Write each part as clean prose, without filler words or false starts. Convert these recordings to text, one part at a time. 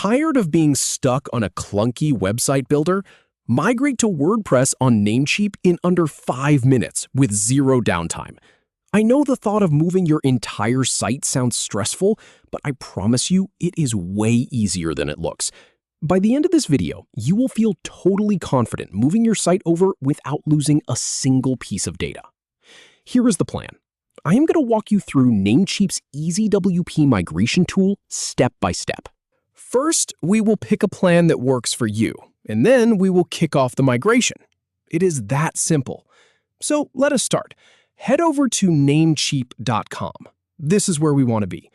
Tired of being stuck on a clunky website builder? Migrate to WordPress on Namecheap in under 5 minutes with zero downtime. I know the thought of moving your entire site sounds stressful, but I promise you it is way easier than it looks. By the end of this video, you will feel totally confident moving your site over without losing a single piece of data. Here is the plan. I am going to walk you through Namecheap's Easy WP migration tool step by step. First, we will pick a plan that works for you, and then we will kick off the migration. It is that simple. So let us start. Head over to Namecheap.com. This is where we want to be.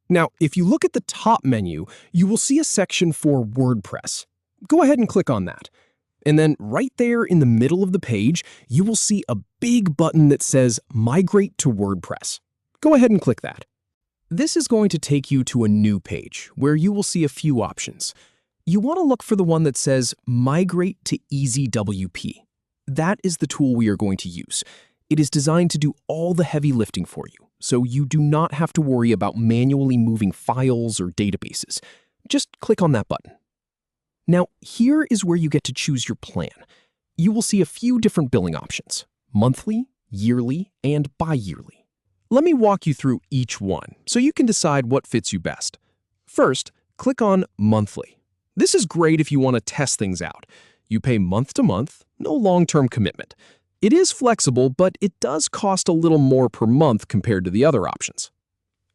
Now, if you look at the top menu, you will see a section for WordPress. Go ahead and click on that. And then right there in the middle of the page, you will see a big button that says Migrate to WordPress. Go ahead and click that. This is going to take you to a new page where you will see a few options. You want to look for the one that says Migrate to Easy WP. That is the tool we are going to use. It is designed to do all the heavy lifting for you, so you do not have to worry about manually moving files or databases. Just click on that button. Now, here is where you get to choose your plan. You will see a few different billing options: monthly, yearly, and bi-yearly. Let me walk you through each one so you can decide what fits you best. First, click on Monthly. This is great if you want to test things out. You pay month to month, no long-term commitment. It is flexible, but it does cost a little more per month compared to the other options.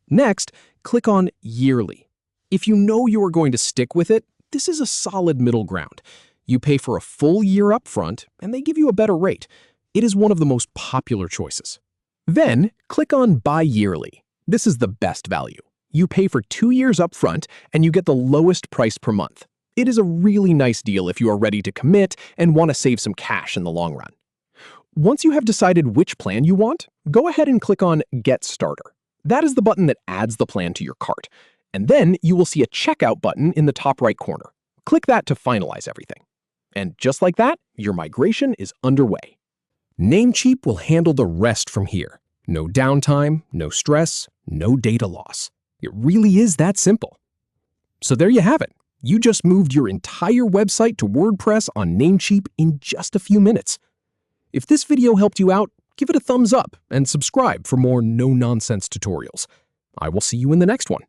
Next, click on Yearly. If you know you are going to stick with it, this is a solid middle ground. You pay for a full year upfront, and they give you a better rate. It is one of the most popular choices. Then, click on Bi-yearly. This is the best value. You pay for 2 years upfront, and you get the lowest price per month. It is a really nice deal if you are ready to commit and want to save some cash in the long run. Once you have decided which plan you want, go ahead and click on Get Starter. That is the button that adds the plan to your cart. And then you will see a checkout button in the top right corner. Click that to finalize everything. And just like that, your migration is underway. Namecheap will handle the rest from here. No downtime, no stress, no data loss. It really is that simple. So there you have it. You just moved your entire website to WordPress on Namecheap in just a few minutes. If this video helped you out, give it a thumbs up and subscribe for more no-nonsense tutorials. I will see you in the next one.